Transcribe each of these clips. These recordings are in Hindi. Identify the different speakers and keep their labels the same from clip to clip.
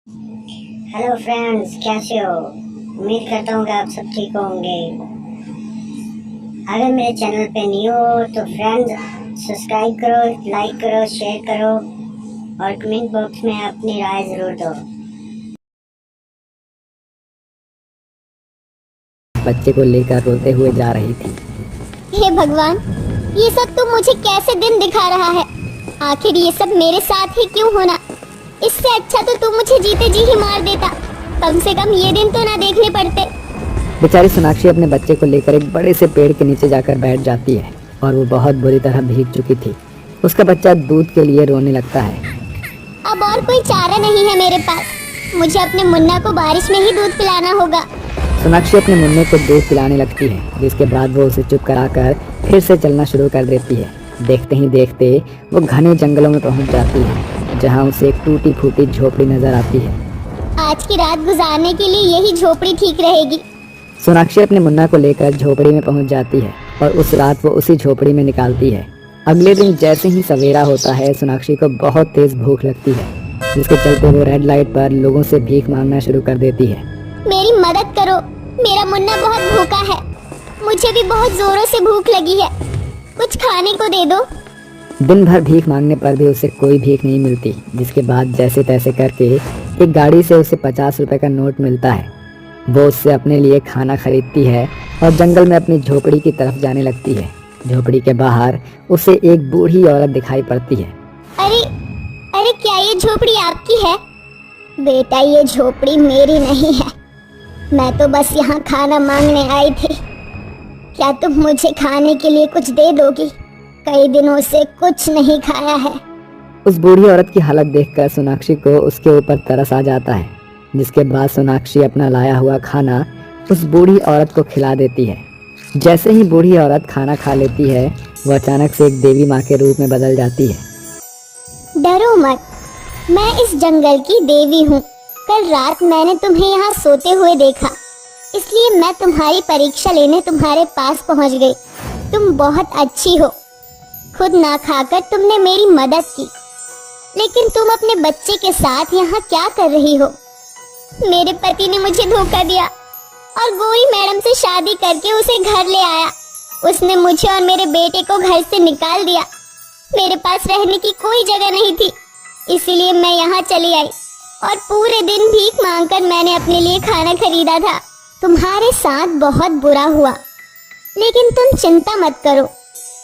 Speaker 1: हेलो फ्रेंड्स, कैसे हो? उम्मीद करता हूँ कि आप सब ठीक होंगे। अगर मेरे चैनल पे न्यू हो तो फ्रेंड्स सब्सक्राइब करो, लाइक करो, शेयर करो और कमेंट बॉक्स में अपनी राय ज़रूर दो।
Speaker 2: बच्चे को लेकर रोते हुए जा रही थी।
Speaker 3: हे भगवान, ये सब तुम मुझे कैसे दिन दिखा रहा है? आखिर ये सब मेरे साथ ही क्यों होना? इससे अच्छा तो तुम मुझे जीते जी ही मार देता। कम से कम ये दिन तो ना देखने पड़ते।
Speaker 2: बेचारी सोनाक्षी अपने बच्चे को लेकर एक बड़े से पेड़ के नीचे जाकर बैठ जाती है और वो बहुत बुरी तरह भीग चुकी थी। उसका बच्चा दूध के लिए रोने लगता है।
Speaker 3: अब और कोई चारा नहीं है मेरे पास। मुझे अपने मुन्ना को बारिश में ही दूध पिलाना होगा।
Speaker 2: सोनाक्षी अपने मुन्ने को दूध पिलाने लगती है, जिसके बाद वो उसे चुप कराकर फिर से चलना शुरू कर देती है। देखते ही देखते वो घने जंगलों में पहुंच जाती है, जहां उसे एक टूटी फूटी झोपड़ी नजर आती है।
Speaker 3: आज की रात गुजारने के लिए यही झोपड़ी ठीक रहेगी।
Speaker 2: सोनाक्षी अपने मुन्ना को लेकर झोपड़ी में पहुंच जाती है और उस रात वो उसी झोपड़ी में निकालती है। अगले दिन जैसे ही सवेरा होता है, सोनाक्षी को बहुत तेज भूख लगती है, जिसके चलते वो रेड लाइट पर लोगों से भीख मांगना शुरू कर देती है।
Speaker 3: मेरी मदद करो, मेरा मुन्ना बहुत भूखा है। मुझे भी बहुत जोरों से भूख लगी है, कुछ खाने को दे दो।
Speaker 2: दिन भर भीख मांगने पर भी उसे कोई भीख नहीं मिलती, जिसके बाद जैसे तैसे करके एक गाड़ी से उसे 50 रुपए का नोट मिलता है। वो उससे अपने लिए खाना खरीदती है और जंगल में अपनी झोपड़ी की तरफ जाने लगती है। झोपड़ी के बाहर उसे एक बूढ़ी औरत दिखाई पड़ती है।
Speaker 3: अरे अरे, क्या ये झोपड़ी आपकी है? बेटा, ये झोपड़ी मेरी नहीं है। मैं तो बस यहाँ खाना मांगने आई थी। क्या तुम मुझे खाने के लिए कुछ दे दोगी? कई दिनों से कुछ नहीं खाया है।
Speaker 2: उस बूढ़ी औरत की हालत देखकर सोनाक्षी को उसके ऊपर तरस आ जाता है, जिसके बाद सोनाक्षी अपना लाया हुआ खाना उस बूढ़ी औरत को खिला देती है। जैसे ही बूढ़ी औरत खाना खा लेती है, वो अचानक से एक देवी माँ के रूप में बदल जाती है।
Speaker 3: डरो मत, मैं इस जंगल की देवी हूँ। कल रात मैंने तुम्हें यहाँ सोते हुए देखा, इसलिए मैं तुम्हारी परीक्षा लेने तुम्हारे पास पहुँच गई। तुम बहुत अच्छी हो। खुद ना खाकर तुमने मेरी मदद की, लेकिन तुम अपने बच्चे के साथ यहाँ क्या कर रही हो? मेरे पति ने मुझे धोखा दिया और गौरी मैडम से शादी करके उसे घर ले आया। उसने मुझे और मेरे बेटे को घर से निकाल दिया। मेरे पास रहने की कोई जगह नहीं थी, इसीलिए मैं यहाँ चली आई और पूरे दिन भीख मांगकर मैंने अपने लिए खाना खरीदा था। तुम्हारे साथ बहुत बुरा हुआ, लेकिन तुम चिंता मत करो,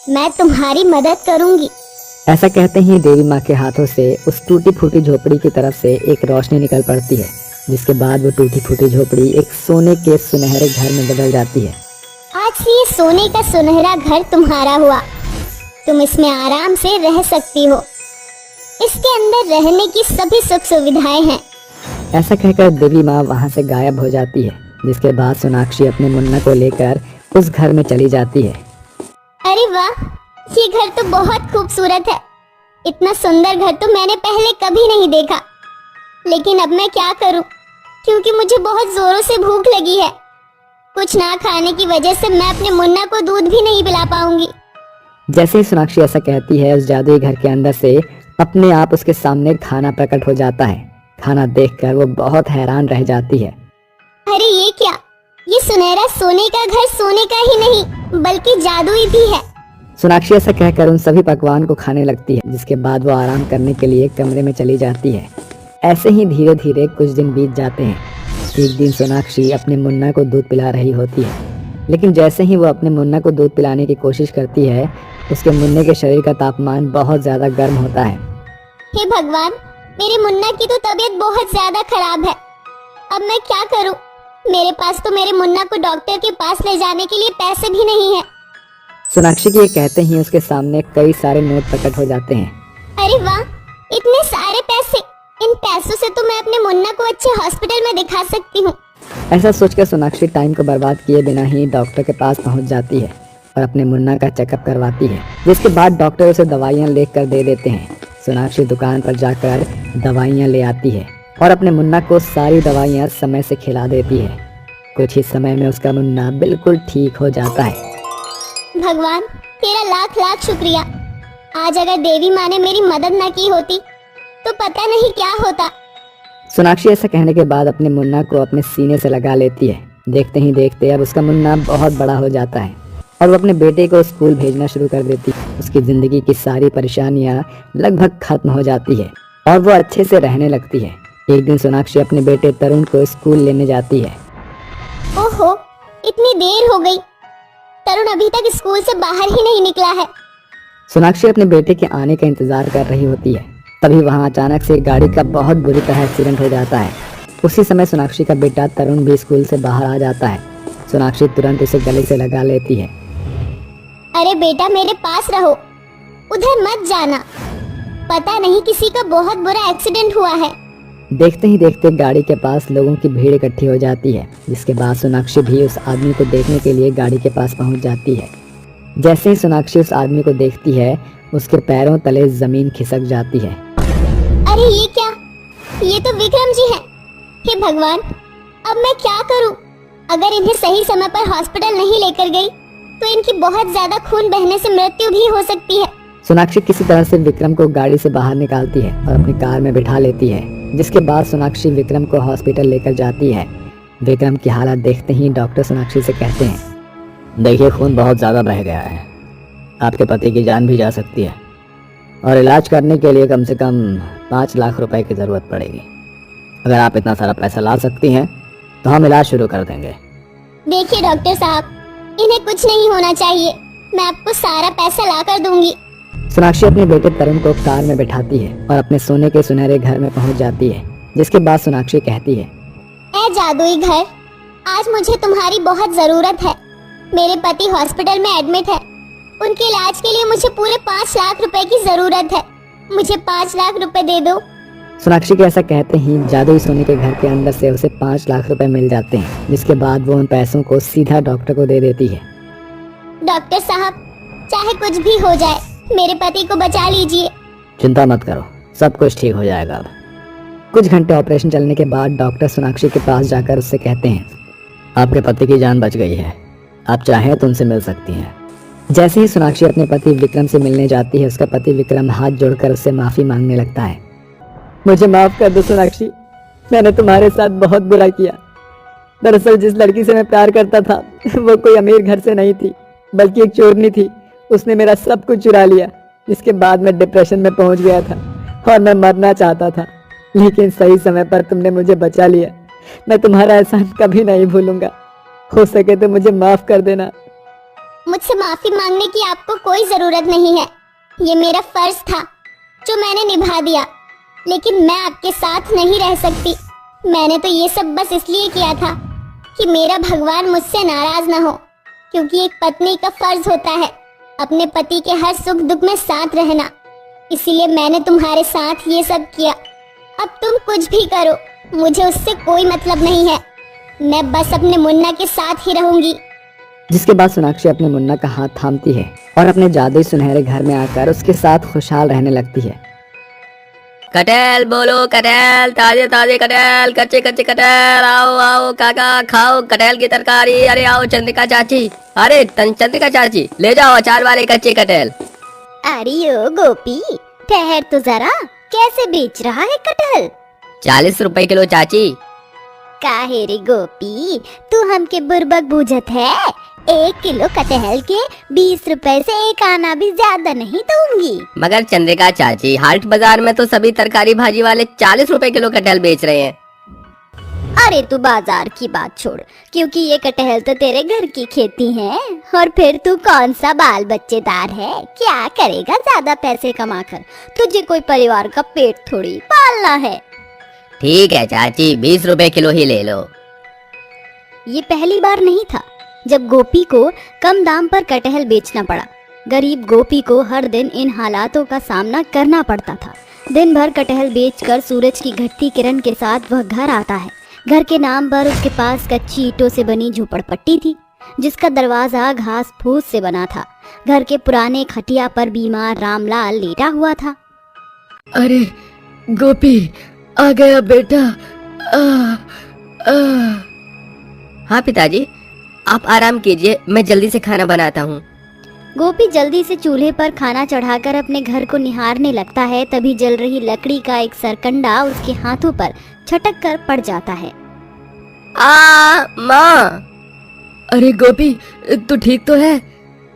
Speaker 3: मैं तुम्हारी मदद करूंगी।
Speaker 2: ऐसा कहते ही देवी माँ के हाथों से उस टूटी फूटी झोपड़ी की तरफ से एक रोशनी निकल पड़ती है, जिसके बाद वो टूटी फूटी झोपड़ी एक सोने के सुनहरे घर में बदल जाती है।
Speaker 3: आज से ये सोने का सुनहरा घर तुम्हारा हुआ। तुम इसमें आराम से रह सकती हो। इसके अंदर रहने की सभी सुख सुविधाएं हैं।
Speaker 2: ऐसा कहकर देवी माँ वहाँ से गायब हो जाती है, जिसके बाद सोनाक्षी अपने मुन्ना को लेकर उस घर में चली जाती है।
Speaker 3: अरे वाह, ये घर तो बहुत खूबसूरत है। इतना सुंदर घर तो मैंने पहले कभी नहीं देखा। लेकिन अब मैं क्या करूं, क्योंकि मुझे बहुत जोरों से भूख लगी है। कुछ ना खाने की वजह से मैं अपने मुन्ना को दूध भी नहीं पिला पाऊंगी।
Speaker 2: जैसे ही सोनाक्षी ऐसा कहती है, उस जादुई घर के अंदर से अपने आप उसके सामने खाना प्रकट हो जाता है। खाना देखकर वो बहुत हैरान रह जाती है।
Speaker 3: अरे ये क्या? ये सुनहरा सोने का घर सोने का ही नहीं बल्कि जादुई भी है।
Speaker 2: सोनाक्षी ऐसा कहकर उन सभी पकवान को खाने लगती है, जिसके बाद वो आराम करने के लिए कमरे में चली जाती है। ऐसे ही धीरे धीरे कुछ दिन बीत जाते हैं। एक दिन सोनाक्षी अपने मुन्ना को दूध पिला रही होती है, लेकिन जैसे ही वो अपने मुन्ना को दूध पिलाने की कोशिश करती है, उसके मुन्ने के शरीर का तापमान बहुत ज्यादा गर्म होता है।
Speaker 3: हे भगवान, मेरे मुन्ना की तो तबीयत बहुत ज्यादा खराब है। अब मैं क्या करूं? मेरे पास तो मेरे मुन्ना को डॉक्टर के पास ले जाने के लिए पैसे भी नहीं है।
Speaker 2: सोनाक्षी के ये कहते ही उसके सामने कई सारे नोट प्रकट हो जाते हैं।
Speaker 3: अरे वाह, इतने सारे पैसे! इन पैसों से तो मैं अपने मुन्ना को अच्छे हॉस्पिटल में दिखा सकती हूँ।
Speaker 2: ऐसा सोचकर सोनाक्षी टाइम को बर्बाद किए बिना ही डॉक्टर के पास पहुंच जाती है और अपने मुन्ना का चेकअप करवाती है, जिसके बाद डॉक्टर उसे दवाइयाँ लिख कर दे देते हैं। सोनाक्षी दुकान पर जाकर दवाइयाँ ले आती है और अपने मुन्ना को सारी दवाइयाँ समय से खिला देती है। कुछ ही समय में उसका मुन्ना बिल्कुल ठीक हो जाता है।
Speaker 3: भगवान, तेरा लाख लाख शुक्रिया। आज अगर देवी माँ ने मेरी मदद न की होती तो पता नहीं क्या होता।
Speaker 2: सोनाक्षी ऐसा कहने के बाद अपने मुन्ना को अपने सीने से लगा लेती है। देखते ही देखते अब उसका मुन्ना बहुत बड़ा हो जाता है और वो अपने बेटे को स्कूल भेजना शुरू कर देती है। उसकी जिंदगी की सारी परेशानियां लगभग खत्म हो जाती है और वो अच्छे से रहने लगती है। एक दिन सोनाक्षी अपने बेटे तरुण को स्कूल लेने जाती है।
Speaker 3: ओहो, इतनी देर हो गई, तरुण अभी तक स्कूल से बाहर ही नहीं निकला है।
Speaker 2: सोनाक्षी अपने बेटे के आने का इंतजार कर रही होती है। तभी वहां अचानक से गाड़ी का बहुत बुरी तरह एक्सीडेंट हो जाता है। उसी समय सोनाक्षी का बेटा तरुण भी स्कूल से बाहर आ जाता है। सोनाक्षी तुरंत उसे गले से लगा लेती है।
Speaker 3: अरे बेटा, मेरे पास रहो, उधर मत जाना, पता नहीं किसी का बहुत बुरा एक्सीडेंट हुआ है।
Speaker 2: देखते ही देखते गाड़ी के पास लोगों की भीड़ इकट्ठी हो जाती है, जिसके बाद सोनाक्षी भी उस आदमी को देखने के लिए गाड़ी के पास पहुंच जाती है। जैसे ही सोनाक्षी उस आदमी को देखती है, उसके पैरों तले जमीन खिसक जाती है।
Speaker 3: अरे ये क्या, ये तो विक्रम जी हैं। हे भगवान, अब मैं क्या करूं? अगर इन्हें सही समय पर हॉस्पिटल नहीं लेकर गई तो इनकी बहुत ज्यादा खून बहने से मृत्यु भी हो सकती है।
Speaker 2: सोनाक्षी किसी तरह से विक्रम को गाड़ी से बाहर निकालती है और अपनी कार में बिठा लेती है, जिसके बाद सोनाक्षी विक्रम को हॉस्पिटल लेकर जाती है। विक्रम की हालत देखते ही डॉक्टर सोनाक्षी से कहते हैं, देखिए खून बहुत ज़्यादा बह गया है, आपके पति की जान भी जा सकती है और इलाज करने के लिए कम से कम 5 लाख रुपए की ज़रूरत पड़ेगी। अगर आप इतना सारा पैसा ला सकती हैं तो हम इलाज शुरू कर देंगे।
Speaker 3: देखिए डॉक्टर साहब, इन्हें कुछ नहीं होना चाहिए, मैं आपको सारा पैसा ला कर दूंगी।
Speaker 2: सोनाक्षी अपने बेटे तरुण को कार में बैठाती है और अपने सोने के सुनहरे घर में पहुंच जाती है, जिसके बाद सोनाक्षी कहती है,
Speaker 3: ऐ जादुई घर, आज मुझे तुम्हारी बहुत जरूरत है। मेरे पति हॉस्पिटल में एडमिट है, उनके इलाज के लिए मुझे पूरे 5 लाख रुपए की जरूरत है, मुझे 5 लाख रुपए दे दो।
Speaker 2: सोनाक्षी के ऐसा कहते ही जादुई सोने के घर के अंदर से उसे 5 लाख रुपए मिल जाते हैं, जिसके बाद वो उन पैसों को सीधा डॉक्टर को दे देती है।
Speaker 3: डॉक्टर साहब, चाहे कुछ भी हो जाए, मेरे पति को बचा लीजिए।
Speaker 2: चिंता मत करो, सब कुछ ठीक हो जाएगा। कुछ घंटे ऑपरेशन चलने के बाद डॉक्टर सोनाक्षी के पास जाकर उससे कहते हैं, आपके पति की जान बच गई है, आप चाहें तो उनसे मिल सकती हैं। जैसे ही सोनाक्षी अपने पति विक्रम से मिलने जाती है, उसका पति विक्रम हाथ जोड़कर उससे माफी मांगने लगता है। मुझे माफ कर दो सोनाक्षी, मैंने तुम्हारे साथ बहुत बुरा किया। दरअसल जिस लड़की से मैं प्यार करता था वो कोई अमीर घर से नहीं थी, बल्कि एक चोरनी थी। उसने मेरा सब कुछ चुरा लिया, जिसके बाद मैं डिप्रेशन में पहुंच गया था और मैं मरना चाहता था, लेकिन सही समय पर तुमने मुझे बचा लिया। मैं तुम्हारा एहसान कभी नहीं भूलूंगा, हो सके तो मुझे माफ कर देना।
Speaker 3: मुझसे माफी मांगने की आपको कोई जरूरत नहीं है, ये मेरा फर्ज था जो मैंने निभा दिया, लेकिन मैं आपके साथ नहीं रह सकती। मैंने तो ये सब बस इसलिए किया था कि मेरा भगवान मुझसे नाराज ना हो, क्योंकि एक पत्नी का फर्ज होता है अपने पति के हर सुख दुख में साथ रहना। इसीलिए मैंने तुम्हारे साथ ये सब किया। अब तुम कुछ भी करो, मुझे उससे कोई मतलब नहीं है, मैं बस अपने मुन्ना के साथ ही रहूंगी।
Speaker 2: जिसके बाद सोनाक्षी अपने मुन्ना का हाथ थामती है और अपने जादुई सुनहरे घर में आकर उसके साथ खुशहाल रहने लगती है।
Speaker 4: कटहल बोलो कटहल, ताजे ताजे कटहल, कच्चे कच्चे कटहल, आओ आओ काका खाओ कटहल की तरकारी। अरे आओ चंद्रिका चाची, अरे चंद्रिका चाची ले जाओ अचार वाले कच्चे कटहल।
Speaker 3: अरे ओ गोपी, ठहर तो जरा, कैसे बेच रहा है कटहल?
Speaker 4: 40 रुपए किलो चाची।
Speaker 3: काहे रे गोपी, तू हमके बुर्बक बूझत है? 1 किलो कटहल के 20 रुपए से एक आना भी ज्यादा नहीं दूंगी।
Speaker 4: मगर चंद्रिका चाची, हाट बाजार में तो सभी तरकारी भाजी वाले 40 रुपए किलो कटहल बेच रहे हैं।
Speaker 3: अरे तू बाजार की बात छोड़, क्योंकि ये कटहल तो तेरे घर की खेती है, और फिर तू कौन सा बाल बच्चेदार है, क्या करेगा ज्यादा पैसे कमाकर? तुझे कोई परिवार का पेट थोड़ी पालना है।
Speaker 4: ठीक है चाची, 20 रुपए किलो ही ले लो।
Speaker 3: ये पहली बार नहीं था जब गोपी को कम दाम पर कटहल बेचना पड़ा। गरीब गोपी को हर दिन इन हालातों का सामना करना पड़ता था। दिन भर कटहल बेचकर सूरज की घटती किरण के साथ वह घर आता है। घर के नाम पर उसके पास कच्ची ईंटों से बनी झोपड़पट्टी थी, जिसका दरवाजा घास फूस से बना था। घर के पुराने खटिया पर बीमार रामलाल लेटा हुआ था।
Speaker 4: अरे गोपी, आ गया बेटा। हाँ पिताजी, आप आराम कीजिए, मैं जल्दी से खाना बनाता हूँ।
Speaker 3: गोपी जल्दी से चूल्हे पर खाना चढ़ाकर अपने घर को निहारने लगता है। तभी जल रही लकड़ी का एक सरकंडा उसके हाथों पर छटक कर पड़ जाता है।
Speaker 4: माँ।
Speaker 2: अरे गोपी, तू ठीक तो है?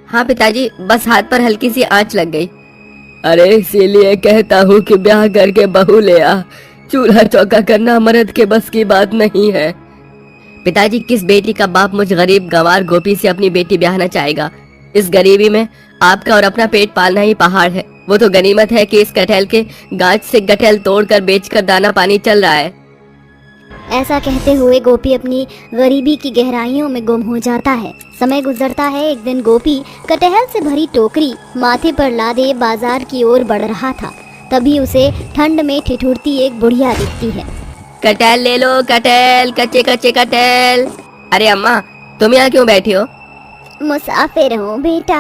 Speaker 4: हाँ पिताजी, बस हाथ पर हल्की सी आंच लग गई।
Speaker 2: अरे इसीलिए कहता हूँ कि ब्याह करके बहू ले आ। चूल्हा चौका करना मर्द के बस की बात नहीं है।
Speaker 4: पिताजी, किस बेटी का बाप मुझ गरीब गंवार गोपी से अपनी बेटी ब्याहना चाहेगा? इस गरीबी में आपका और अपना पेट पालना ही पहाड़ है। वो तो गनीमत है कि इस कटहल के गांच से कटहल तोड़कर बेचकर दाना पानी चल रहा है।
Speaker 3: ऐसा कहते हुए गोपी अपनी गरीबी की गहराइयों में गुम हो जाता है। समय गुजरता है। एक दिन गोपी कटहल से भरी टोकरी माथे पर लादे बाजार की ओर बढ़ रहा था। तभी उसे ठंड में ठिठुरती एक बुढ़िया दिखती है।
Speaker 4: कटहल ले लो, कटहल, कच्चे कच्चे कटहल। अरे अम्मा, तुम यहाँ क्यों बैठी हो?
Speaker 3: मुसाफिर हूँ बेटा,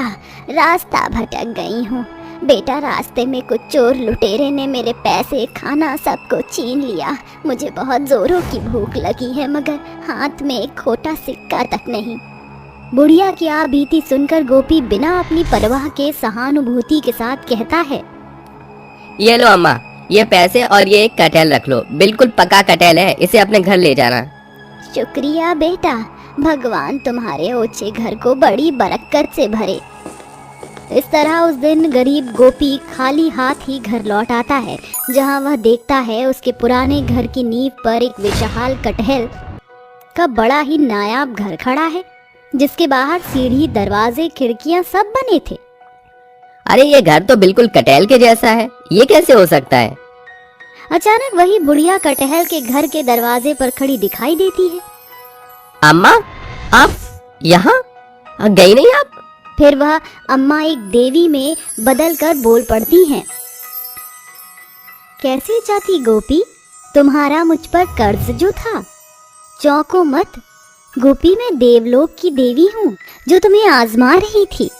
Speaker 3: रास्ता भटक गई हूँ। बेटा, रास्ते में कुछ चोर लुटेरे ने मेरे पैसे खाना सब कुछ छीन लिया। मुझे बहुत जोरों की भूख लगी है, मगर हाथ में एक खोटा सिक्का तक नहीं। बुढ़िया की आ बीती सुनकर गोपी बिना अपनी परवाह के सहानुभूति के साथ कहता है,
Speaker 4: ये लो अम्मा, ये पैसे और ये एक कटहल रख लो। बिल्कुल पका कटहल है, इसे अपने घर ले जाना।
Speaker 3: शुक्रिया बेटा, भगवान तुम्हारे ओछे घर को बड़ी बरकत से भरे। इस तरह उस दिन गरीब गोपी खाली हाथ ही घर लौट आता है। जहां वह देखता है उसके पुराने घर की नींव पर एक विशाल कटहल का बड़ा ही नायाब घर खड़ा है, जिसके बाहर सीढ़ी, दरवाजे, खिड़कियां सब बने थे।
Speaker 4: अरे ये घर तो बिल्कुल कटहल के जैसा है, ये कैसे हो सकता है?
Speaker 3: अचानक वही बुढ़िया कटहल के घर के दरवाजे पर खड़ी दिखाई देती है।
Speaker 4: अम्मा, आप यहाँ गई नहीं आप?
Speaker 3: फिर वह अम्मा एक देवी में बदलकर बोल पड़ती हैं, कैसे जाती गोपी, तुम्हारा मुझ पर कर्ज जो था, चौंको मत। गोपी, मैं देवलोक की देवी हूँ जो तुम्हें आजमा रही थी।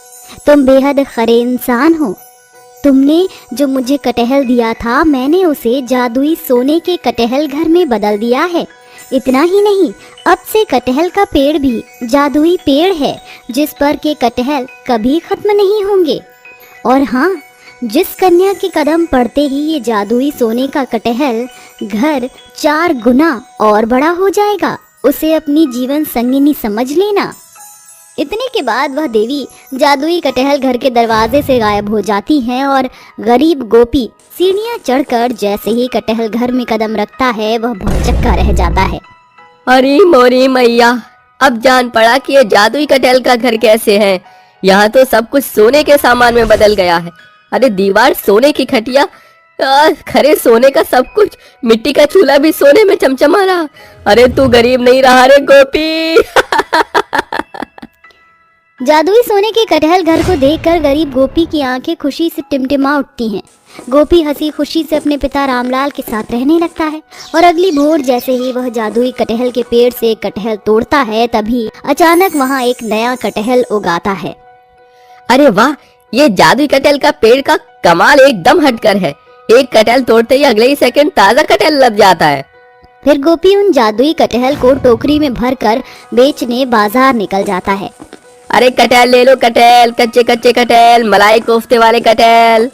Speaker 3: तुम बेहद खरे इंसान हो। तुमने जो मुझे कटहल दिया था, मैंने उसे जादुई सोने के कटहल घर में बदल दिया है। इतना ही नहीं, अब से कटहल का पेड़ भी जादुई पेड़ है, जिस पर के कटहल कभी खत्म नहीं होंगे। और हाँ, जिस कन्या के कदम पड़ते ही ये जादुई सोने का कटहल घर 4 गुना और बड़ा हो जाएगा। उसे अपनी जीवन संगिनी समझ लेना। इतने के बाद वह देवी जादुई कटहल घर के दरवाजे से गायब हो जाती हैं और गरीब गोपी सीढ़ियां चढ़कर जैसे ही कटहल घर में कदम रखता है, वह भौचक्का रह जाता है।
Speaker 4: अरे मोरी मैया, अब जान पड़ा कि ये जादुई कटहल का घर कैसे है। यहाँ तो सब कुछ सोने के सामान में बदल गया है। अरे दीवार सोने की खटिया, खरे सोने का सब कुछ, मिट्टी का चूल्हा भी सोने में चमचमा रहा। अरे तू गरीब नहीं रहा रे गोपी।
Speaker 3: जादुई सोने के कटहल घर को देखकर गरीब गोपी की आंखें खुशी से टिमटिमा उठती हैं। गोपी हंसी खुशी से अपने पिता रामलाल के साथ रहने लगता है। और अगली भोर जैसे ही वह जादुई कटहल के पेड़ से एक कटहल तोड़ता है, तभी अचानक वहाँ एक नया कटहल उगाता है।
Speaker 4: अरे वाह, ये जादुई कटहल का पेड़ का कमाल एकदम हटकर है। एक कटहल तोड़ते ही अगले ही सेकंड ताजा कटहल लग जाता है।
Speaker 3: फिर गोपी उन जादुई कटहल को टोकरी में भरकर बेचने बाजार निकल जाता है।
Speaker 4: अरे कटहल ले लो, कटहल, कच्चे कच्चे कटहल, मलाई कोफ्ते वाले कटहल।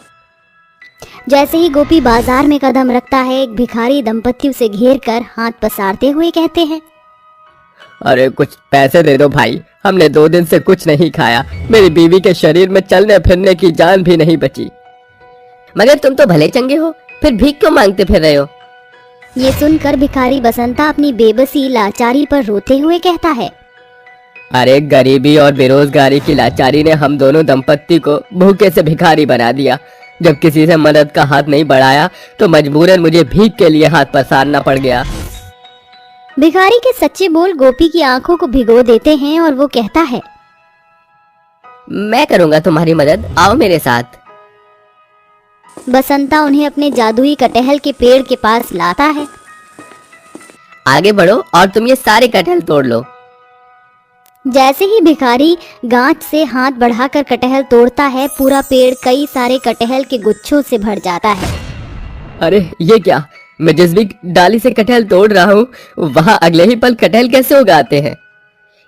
Speaker 3: जैसे ही गोपी बाजार में कदम रखता है, एक भिखारी दंपति उसे घेर कर हाथ पसारते हुए कहते हैं,
Speaker 2: अरे कुछ पैसे दे दो भाई, हमने 2 दिन से कुछ नहीं खाया। मेरी बीवी के शरीर में चलने फिरने की जान भी नहीं बची।
Speaker 4: मगर तुम तो भले चंगे हो, फिर भीख क्यों मांगते फिर रहे हो?
Speaker 3: ये सुनकर भिखारी बसंता अपनी बेबसी लाचारी पर रोते हुए कहता है,
Speaker 2: अरे गरीबी और बेरोजगारी की लाचारी ने हम दोनों दंपत्ति को भूखे से भिखारी बना दिया। जब किसी से मदद का हाथ नहीं बढ़ाया तो मजबूरन मुझे भीख के लिए हाथ पसारना पड़ गया।
Speaker 3: भिखारी के सच्चे बोल गोपी की आंखों को भिगो देते हैं और वो कहता है,
Speaker 4: मैं करूंगा तुम्हारी मदद, आओ मेरे साथ।
Speaker 3: बसंता उन्हें अपने जादुई कटहल के पेड़ के पास लाता है।
Speaker 4: आगे बढ़ो और तुम ये सारे कटहल तोड़ लो।
Speaker 3: जैसे ही भिखारी गांच से हाथ बढ़ाकर कटहल तोड़ता है, पूरा पेड़ कई सारे कटहल के गुच्छों से भर जाता है।
Speaker 2: अरे ये क्या, मैं जिस भी डाली से कटहल तोड़ रहा हूँ वहाँ अगले ही पल कटहल कैसे उगाते हैं?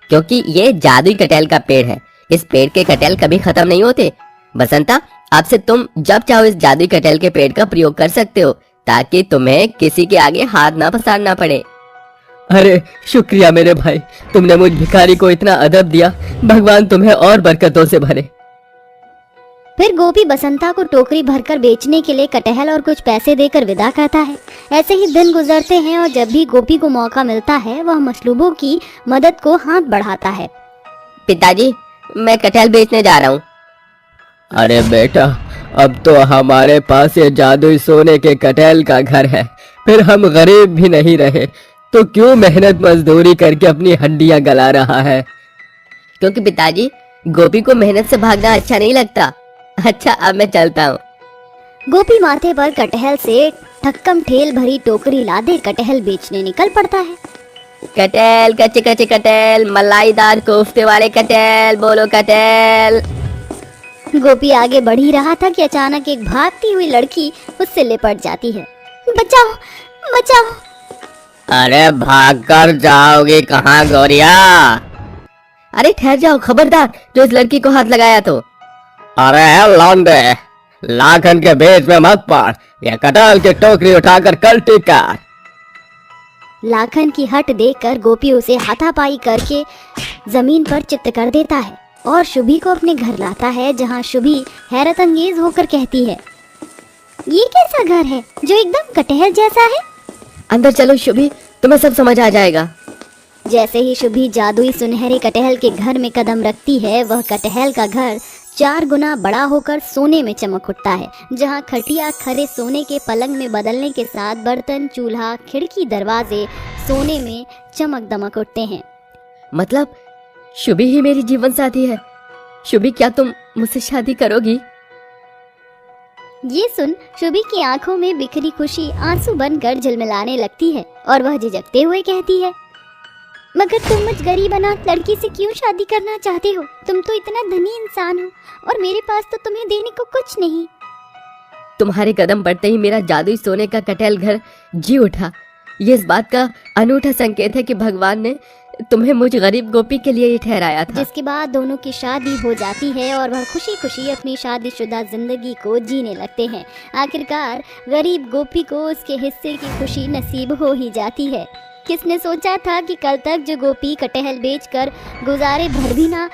Speaker 4: क्योंकि ये जादुई कटहल का पेड़ है। इस पेड़ के कटहल कभी खत्म नहीं होते। बसंता, अब से तुम जब चाहो इस जादुई कटहल के पेड़ का प्रयोग कर सकते हो, ताकि तुम्हें किसी के आगे हाथ ना पसारना पड़े।
Speaker 5: अरे शुक्रिया मेरे भाई, तुमने मुझ भिखारी को इतना अदब दिया। भगवान तुम्हें और बरकतों से भरे।
Speaker 3: फिर गोपी बसंता को टोकरी भरकर बेचने के लिए कटहल और कुछ पैसे देकर विदा करता है। ऐसे ही दिन गुजरते हैं और जब भी गोपी को मौका मिलता है वह मसलूबों की मदद को हाथ बढ़ाता है।
Speaker 4: पिताजी, मैं कटहल बेचने जा रहा हूँ।
Speaker 5: अरे बेटा, अब तो हमारे पास ये जादुई सोने के कटहल का घर है, फिर हम गरीब भी नहीं रहे, तो क्यों मेहनत मजदूरी करके अपनी हड्डियां गला रहा है?
Speaker 4: क्योंकि पिताजी, गोपी को मेहनत से भागना अच्छा नहीं लगता। अच्छा, अब मैं चलता हूँ।
Speaker 3: गोपी माथे पर कटहल से ठक्कम ठेल भरी टोकरी लादे कटहल बेचने निकल पड़ता है।
Speaker 4: कटहल, कच्चे कच्चे कटहल, मलाईदार कोफ्ते वाले कटहल, बोलो कटहल।
Speaker 3: गोपी आगे बढ़ ही रहा था कि अचानक एक भागती हुई लड़की उससे लिपट जाती है। बचाओ, बचाओ।
Speaker 4: अरे भाग कर जाओगे कहाँ गौरिया? अरे ठहर जाओ, खबरदार, जो इस लड़की को हाथ लगाया तो।
Speaker 5: अरे लौंडे, लाखन के बेच में मत पड़, ये कटहल की टोकरी उठाकर कल्टी कर।
Speaker 3: लाखन की हट देखकर गोपी उसे हाथापाई करके जमीन पर चित्त कर देता है और शुभी को अपने घर लाता है, जहां शुभी हैरत अंगेज होकर कहती है, ये कैसा घर है जो एकदम कटहल जैसा है?
Speaker 4: अंदर चलो शुभी, तुम्हें सब समझ आ जाएगा।
Speaker 3: जैसे ही शुभी जादुई सुनहरे कटहल के घर में कदम रखती है, वह कटहल का घर 4 गुना बड़ा होकर सोने में चमक उठता है, जहां खटिया खरे सोने के पलंग में बदलने के साथ बर्तन, चूल्हा, खिड़की, दरवाजे सोने में चमक दमक उठते हैं।
Speaker 4: मतलब शुभी ही मेरी जीवन साथी है। शुभी, क्या तुम मुझसे शादी करोगी?
Speaker 3: ये सुन शुभी की आंखों में बिखरी खुशी आंसू बनकर झिलमिलाने लगती है और वह झिझकते हुए कहती है, मगर तुम मुझ गरीब अनाथ लड़की से क्यों शादी करना चाहते हो? तुम तो इतना धनी इंसान हो और मेरे पास तो तुम्हें देने को कुछ नहीं।
Speaker 4: तुम्हारे कदम पड़ते ही मेरा जादुई सोने का कटहल घर जी उठा। ये इस बात का अनूठा संकेत है कि भगवान ने तुम्हें मुझ गरीब गोपी के लिए ही ठहराया था।
Speaker 3: जिसके बाद दोनों की शादी हो जाती है और वह खुशी खुशी अपनी शादीशुदा जिंदगी को जीने लगते हैं। आखिरकार गरीब गोपी को उसके हिस्से की खुशी नसीब हो ही जाती है। किसने सोचा था कि कल तक जो गोपी कटहल बेचकर गुजारे भर भी ना